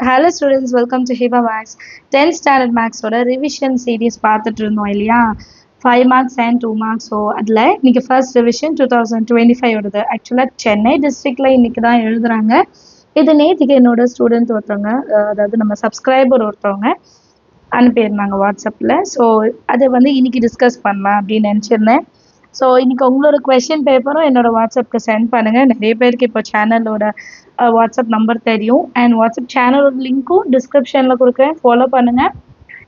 Hello students, welcome to Hiba Max. 10th standard Max ஓட revision series பார்த்துட்டு இருந்தோம் இல்லையா? 5 marks and 2 marks. ஸோ அதில் இன்னைக்கு ஃபர்ஸ்ட் ரிவிஷன் 2025 ஓடது. ஆக்சுவலாக சென்னை டிஸ்ட்ரிக்டில் இன்னைக்கு தான் எழுதுறாங்க. இது நேற்றுக்கு என்னோட ஸ்டூடெண்ட் ஒருத்தவங்க, அதாவது நம்ம சப்ஸ்கிரைபர் ஒருத்தவங்க அனுப்பியிருந்தாங்க வாட்ஸ்அப்பில். ஸோ அதை வந்து இன்னைக்கு டிஸ்கஸ் பண்ணலாம் அப்படின்னு நினச்சிருந்தேன். ஸோ இன்னைக்கு உங்களோட கொஷின் பேப்பரும் என்னோட வாட்ஸ்அப்க்கு சென்ட் பண்ணுங்கள். நிறைய பேருக்கு இப்போ சேனலோட வாட்ஸ்அப் நம்பர் தெரியும் அண்ட் வாட்ஸ்அப் சேனலோட லிங்க்கும் டிஸ்கிரிப்ஷனில் கொடுக்குறேன், ஃபாலோ பண்ணுங்கள்.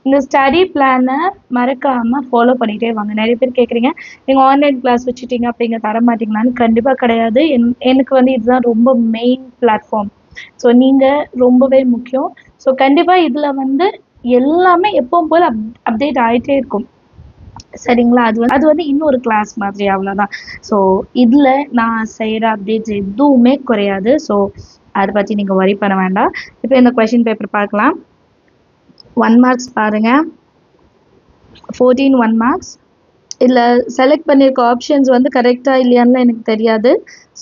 இந்த ஸ்டடி பிளானை மறக்காமல் ஃபாலோ பண்ணிகிட்டே வாங்க. நிறைய பேர் கேட்குறீங்க, நீங்கள் ஆன்லைன் கிளாஸ் வச்சுட்டீங்க அப்படிங்க தர மாட்டிங்களான்னு. கண்டிப்பாக கிடையாது. எனக்கு வந்து இதுதான் ரொம்ப மெயின் பிளாட்ஃபார்ம். ஸோ நீங்கள் ரொம்பவே முக்கியம். ஸோ கண்டிப்பாக இதில் வந்து எல்லாமே எப்பவும் போல் அப்டேட் ஆகிட்டே இருக்கும், சரிங்களா? அது வந்து இன்னொரு கிளாஸ் மாதிரி, அவ்வளோதான். ஸோ இதில் நான் செய்கிற அப்டேட்ஸ் எதுவுமே குறையாது. ஸோ அதை பற்றி நீங்கள் வரி பண்ண வேண்டாம். இப்போ இந்த கொஷின் பேப்பர் பார்க்கலாம். 1 மார்க்ஸ் பாருங்கள், 14 1 மார்க்ஸ். இதில் செலக்ட் பண்ணியிருக்க ஆப்ஷன்ஸ் வந்து கரெக்டாக இல்லையான்னு எனக்கு தெரியாது.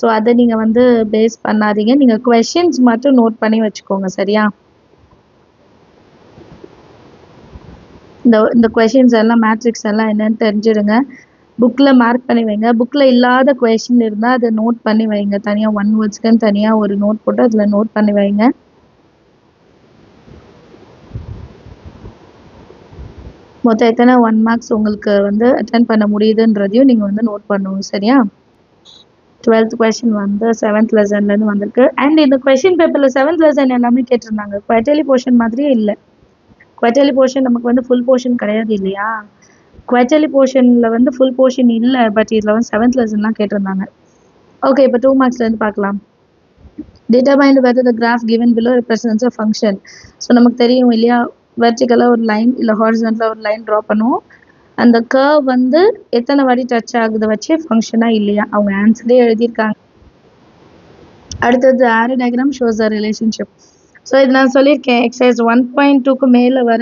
ஸோ அதை நீங்கள் வந்து பேஸ் பண்ணாதீங்க. நீங்கள் கொஷின்ஸ் மட்டும் நோட் பண்ணி வச்சுக்கோங்க, சரியா? இந்த கொஷின்ஸ் எல்லாம் மேட்ரிக்ஸ் எல்லாம் என்னன்னு தெரிஞ்சிடுங்க. புக்கில் மார்க் பண்ணி வைங்க. புக்கில் இல்லாத கொஷின் இருந்தால் அதை நோட் பண்ணி வைங்க. தனியாக 1 வேர்ட்ஸ்க்குன்னு தனியாக ஒரு நோட் போட்டு அதில் நோட் பண்ணி வைங்க. மொத்தம் எத்தனை 1 மார்க்ஸ் உங்களுக்கு வந்து அட்டென்ட் பண்ண முடியுதுன்றதையும் நீங்கள் வந்து நோட் பண்ணுவோம், சரியா? 12th கொஷின் வந்து 7th லெசன்லேருந்து வந்திருக்கு. அண்ட் இந்த கொஷின் பேப்பரில் 7th லெசன் எல்லாமே கேட்டிருந்தாங்க. குவார்ட்டர்லி போர்ஷன் மாதிரியே இல்லை. குவார்ட்டர்லி போர்ஷன் நமக்கு வந்து ஃபுல் போர்ஷன் கிடையாது இல்லையா? குவார்ட்டர்லி போர்ஷனில் வந்து ஃபுல் போர்ஷன் இல்லை, பட் இதில் வந்து 7th லெசன்லாம் கேட்டிருந்தாங்க. ஓகே, இப்போ 2 மார்க்ஸ்லேருந்து பார்க்கலாம். Determine whether the graph given below represents a function. So நமக்கு தெரியும் இல்லையா, வெர்டிக்கலாக ஒரு லைன் இல்லை ஹாரிசான்டலாக ஒரு லைன் ட்ரா பண்ணுவோம். அந்த கர்வ் வந்து எத்தனை வாட்டி டச் ஆகுது வச்சு ஃபங்க்ஷனாக இல்லையா, அவங்க ஆன்சரே எழுதியிருக்காங்க. அடுத்தது arrow diagram shows the relationship. So இது நான் சொல்லியிருக்கேன், எக்ஸசைஸ் 1.2க்கு மேலே வர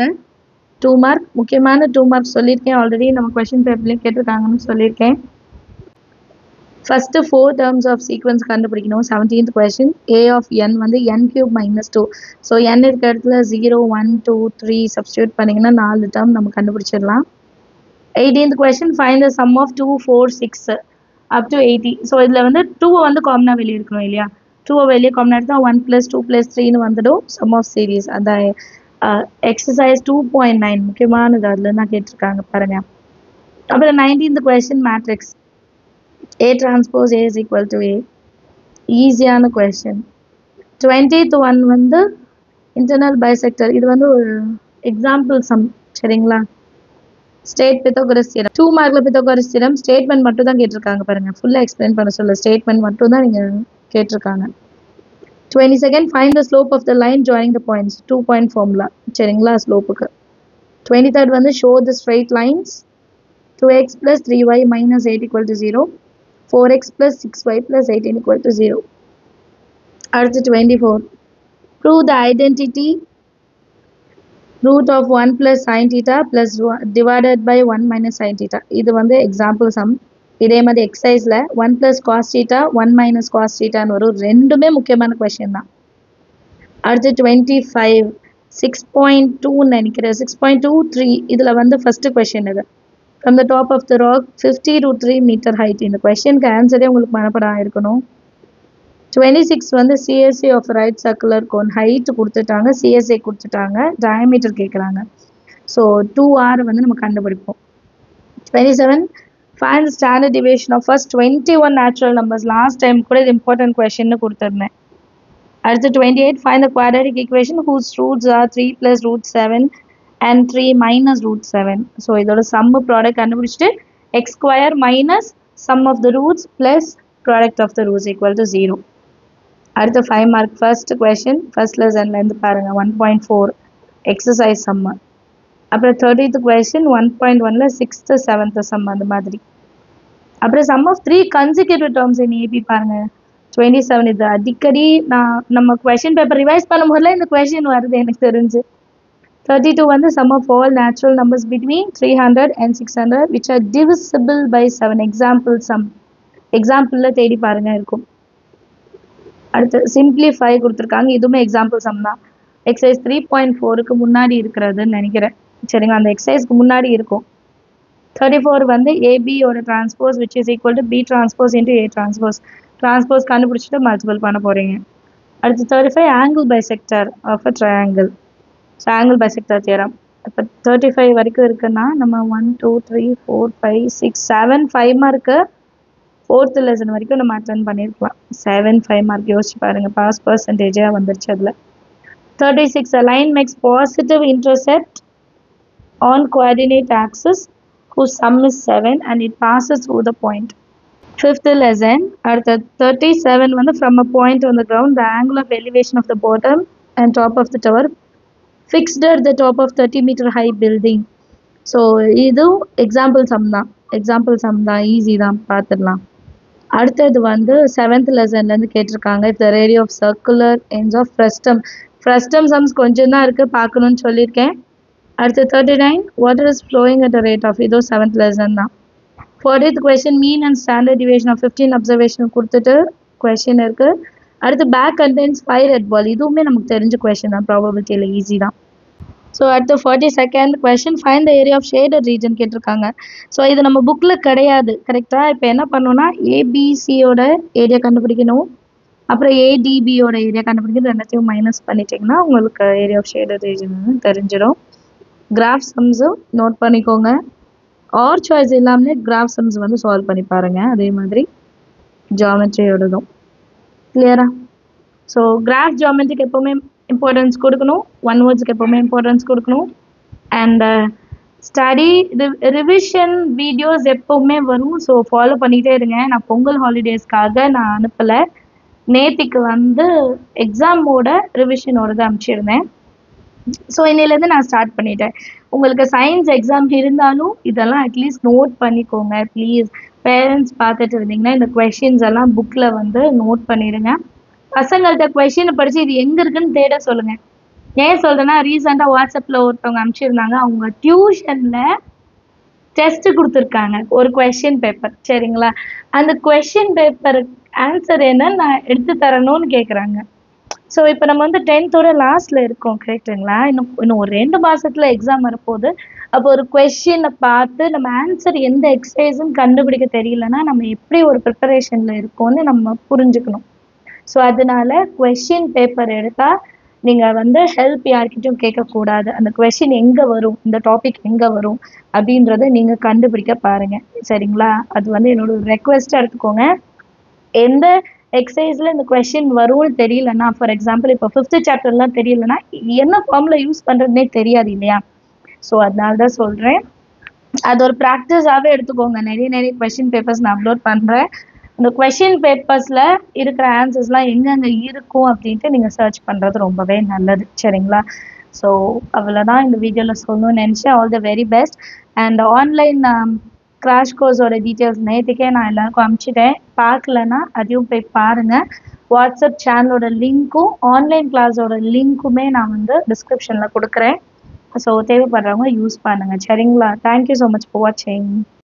2 மார்க், முக்கியமான 2 மார்க் சொல்லியிருக்கேன். ஆல்ரெடி நம்ம கொஷின் பேப்பர்லேயும் கேட்டிருக்காங்கன்னு சொல்லியிருக்கேன். ஃபஸ்ட்டு 4 டேர்ம்ஸ் ஆஃப் சீக்வன்ஸ் கண்டுபிடிக்கணும். 17th question. A of n வந்து n³ - 2. ஸோ n இருக்க இடத்துல 0 1 2 3 சப்ஸ்டியூட் பண்ணிங்கன்னா 4 டேர்ம் நம்ம கண்டுபிடிச்சிடலாம். 18th question. Find the sum of 2 4 6 up to 80. So இதில் வந்து 2 வந்து காமனாக வெளியே இருக்கணும் இல்லையா? 2 வெளியே காமனாக எடுத்தால் 1 + 2 + 3ன்னு வந்துடும். Sum of series. அந்த எக்ஸசைஸ் 2.9 முக்கியமானது, அதில் தான் கேட்டிருக்காங்க பாருங்க. அப்புறம் 19th question matrix. A transpose A is equal to A. ஈஸியான கொஷின். 20th ஒன் வந்து இன்டர்னல் பைசெக்டர். இது வந்து ஒரு எக்ஸாம்பிள் சம், சரிங்களா? State Pythagoras theorem. 2 மார்க்கில் பித்தகோரஸ் தியரம் ஸ்டேட்மெண்ட் மட்டும் தான் கேட்டிருக்காங்க பாருங்க. ஃபுல்லாக எக்ஸ்பிளைன் பண்ண சொல்ல, ஸ்டேட்மெண்ட் மட்டும் தான் நீங்கள் கேட்டிருக்காங்க. 22nd find the slope of the line joining the points. 2 point formula, சரிங்களா, ஸ்லோப்புக்கு. 23rd வந்து show the straight lines. 2x + 3y - 8 = 0. 4x + 6y + 18 = 0. அடுத்து 24. Prove the identity root of 1 + sin theta + divided by 1 - sin theta. இது வந்து example some. இதே மாதிரி எக்ஸசைஸில் 1 + cos theta 1 - cos thetaன்னு வரும். ரெண்டுமே முக்கியமான கொஷின் தான். அடுத்து 25. 6.2 நினைக்கிறேன், 6.23. இதில் வந்து ஃபஸ்ட்டு கொஷின் இது. From the top of the rock 50 √3 meter height. இந்த கொஷனுக்கு ஆன்சரே உங்களுக்கு மனப்படம் இருக்கணும். 26 வந்து CSA of right circular cone. Height கொடுத்துட்டாங்க, CSA கொடுத்துட்டாங்க, டயமீட்டர் கேட்குறாங்க. ஸோ 2R வந்து நம்ம கண்டுபிடிப்போம். 27. Find standard deviation of first 21 natural numbers. Last time கூட இது இம்பார்ட்டன்ட் கொஷின்னு கொடுத்துருந்தேன். அடுத்து 28. Find the quadratic equation whose roots are 3 + √7 and 3 - √7. So இதோட சம்மு ப்ராடக்ட் கண்டுபிடிச்சிட்டு x² - sum of the roots + product of the roots = 0. அடுத்து 5 மார்க் ஃபர்ஸ்ட் கொஷின், ஃபர்ஸ்ட் லெசன்லேருந்து பாருங்கள். 1.4 exercise சம்மு. அப்புறம் 30th question 1.1ல் 6th 7th some, அந்த மாதிரி. அப்புறம் sum of 3 consecutive terms in AP பாருங்கள். 27. இது அடிக்கடி நம்ம கொஷின் பேப்பர் ரிவைஸ் பண்ணும்போதுல இந்த கொஷின் வருது எனக்கு தெரிஞ்சு. 32 வந்து sum of all natural numbers between 300 and 600 which are divisible by 7. Example sum. எக்ஸாம்பிளில் தேடி பாருங்கள் இருக்கும். அடுத்து சிம்பிளிஃபை கொடுத்துருக்காங்க. இதுவுமே எக்ஸாம்பிள் சம் தான். எக்ஸசைஸ் 3.4க்கு முன்னாடி இருக்கிறதுன்னு நினைக்கிறேன். சரிங்களா, அந்த எக்ஸசைஸ்க்கு முன்னாடி இருக்கும். 34 வந்து ஏபியோட transpose which is equal to B transpose into A transpose. Transpose கண்டுபிடிச்சிட்டு மல்டிபிள் பண்ண போகிறீங்க. அடுத்து 35 angle bisector of a triangle. So angle bisector theorem. இப்போ 35 வரைக்கும் இருக்குன்னா நம்ம 1 2 3 4 5 6 7 5 மார்க்கு 4th லெசன் வரைக்கும் நம்ம அட்டன் பண்ணியிருக்கலாம். 7 5 மார்க் யோசிச்சு பாருங்க, பாஸ் பர்சன்டேஜாக வந்துருச்சு அதில். 36 a line makes positive intercept on coordinate axis whose sum is 7 and it passes through the point. 5th lesson அடுத்த 37 வந்து from a point on the ground the angle of elevation of the bottom and top of the tower fixed at the top of 30-meter high building. So இதுவும் example sum தான் easy தான், பார்த்துடலாம். அடுத்தது வந்து 7th லெசன்லேருந்து கேட்டிருக்காங்க. இந்த radio of circular ends of frustum sums கொஞ்சம் தான் இருக்குது, பார்க்கணுன்னு சொல்லியிருக்கேன். அடுத்து 39 water is flowing at a rate of, இதோ 7th லெசன் தான். 40th question mean and standard deviation of 15 observation கொடுத்துட்டு கொஷின் இருக்குது. அடுத்து பேக் கண்டென்ஸ் 5 ரெட் பால், இதுவுமே நமக்கு தெரிஞ்ச கொஷின் தான், ப்ராபபிலிட்டியில் ஈஸி தான். ஸோ அடுத்து 42nd question find the area of shaded region கேட்டிருக்காங்க. ஸோ இது நம்ம புக்கில் கிடையாது, கரெக்டாக. இப்போ என்ன பண்ணணும்னா ஏபிசியோட ஏரியா கண்டுபிடிக்கணும், அப்புறம் ஏடிபியோட ஏரியா கண்டுபிடிக்கணும். ரெண்டுத்தையும் மைனஸ் பண்ணிட்டிங்கன்னா உங்களுக்கு ஏரியா ஆஃப் ஷேடட் ரீஜன் தெரிஞ்சிடும். கிராஃப் சம்ஸும் நோட் பண்ணிக்கோங்க. ஆர் சாய்ஸ் இல்லாமலே கிராஃப் சம்ஸ் வந்து சால்வ் பண்ணி பாருங்கள். அதே மாதிரி ஜாமெட்ரியோடதும் கிளியரா. ஸோ கிராஃப் ஜாமெட்ரிக்கு எப்போவுமே இம்பார்ட்டன்ஸ் கொடுக்கணும், ஒன் வேர்ட்ஸுக்கு எப்போவுமே இம்பார்ட்டன்ஸ் கொடுக்கணும். அண்ட் ஸ்டடி ரிவிஷன் வீடியோஸ் எப்போவுமே வரும். ஸோ ஃபாலோ பண்ணிகிட்டே இருங்க. நான் பொங்கல் ஹாலிடேஸ்க்காக நான் அனுப்பலை, நேற்றுக்கு வந்து எக்ஸாமோட ரிவிஷனோடது அனுப்பிச்சிருந்தேன். ஸோ இன்னிலேருந்து நான் ஸ்டார்ட் பண்ணிட்டேன். உங்களுக்கு சயின்ஸ் எக்ஸாம் இருந்தாலும் இதெல்லாம் அட்லீஸ்ட் நோட் பண்ணிக்கோங்க ப்ளீஸ். பேரண்ட்ஸ் பார்த்துட்டு இருந்தீங்கன்னா இந்த கொஷின்ஸ் எல்லாம் புக்கில் வந்து நோட் பண்ணிடுங்க. பசங்கள்கிட்ட கொஷினை படித்து இது எங்கே இருக்குன்னு தேட சொல்லுங்கள். ஏன் சொல்கிறேன்னா, ரீசெண்டாக வாட்ஸ்அப்பில் ஒருத்தவங்க அனுப்பிச்சிருந்தாங்க, அவங்க டியூஷனில் டெஸ்ட்டு கொடுத்துருக்காங்க ஒரு கொஷின் பேப்பர், சரிங்களா. அந்த கொஷின் பேப்பர் ஆன்சர் என்னன்னு நான் எடுத்து தரணும்னு கேட்குறாங்க. ஸோ இப்போ நம்ம வந்து 10th லாஸ்ட்டில் இருக்கோம், கரெக்டுங்களா. இன்னும் ஒரு 2 மாதத்தில் எக்ஸாம் வரப்போகுது. அப்போ ஒரு கொஷினை பார்த்து நம்ம ஆன்சர் எந்த எக்ஸசைஸுன்னு கண்டுபிடிக்க தெரியலன்னா நம்ம எப்படி ஒரு ப்ரிப்பரேஷனில் இருக்கோன்னு நம்ம புரிஞ்சுக்கணும். ஸோ அதனால கொஷின் பேப்பர் எடுத்தால் நீங்கள் வந்து ஹெல்ப் யார்கிட்டையும் கேட்கக்கூடாது. அந்த கொஷின் எங்கே வரும், இந்த டாபிக் எங்கே வரும் அப்படின்றத நீங்கள் கண்டுபிடிக்க பாருங்கள், சரிங்களா. அது வந்து என்னோட ரெக்வெஸ்ட்டாக எடுத்துக்கோங்க. எந்த எக்ஸசைஸில் இந்த கொஷின் வரும்னு தெரியலன்னா, ஃபார் எக்ஸாம்பிள் இப்போ 5th சாப்டர்லாம் தெரியலன்னா என்ன ஃபார்முலா யூஸ் பண்ணுறதுனே தெரியாது இல்லையா. ஸோ அதனால தான் சொல்கிறேன், அது ஒரு ப்ராக்டிஸாகவே எடுத்துக்கோங்க. நிறைய கொஷின் பேப்பர்ஸ் நான் அப்லோட் பண்ணுறேன். இந்த கொஷின் பேப்பர்ஸில் இருக்கிற ஆன்சர்ஸ்லாம் எங்கெங்கே இருக்கும் அப்படின்ட்டு நீங்கள் சர்ச் பண்ணுறது ரொம்பவே நல்லது, சரிங்களா. ஸோ அவ்வளோதான் இந்த வீடியோவில் சொல்லணும்னு நினச்சேன். All the very best. And online crash கோர்ஸோட டீட்டெயில்ஸ் நேற்றுக்கே நான் எல்லாருக்கும் அனுப்பிச்சிட்டேன். பார்க்கலன்னா அதையும் போய் பாருங்கள். வாட்ஸ்அப் சேனலோட லிங்க்கும் ஆன்லைன் கிளாஸோட லிங்க்குமே நான் வந்து டிஸ்கிரிப்ஷனில் கொடுக்குறேன். ஸோ தேவைப்படுறவங்க யூஸ் பண்ணுங்கள், சரிங்களா. தேங்க்யூ ஸோ மச் ஃபார் வாட்சிங்.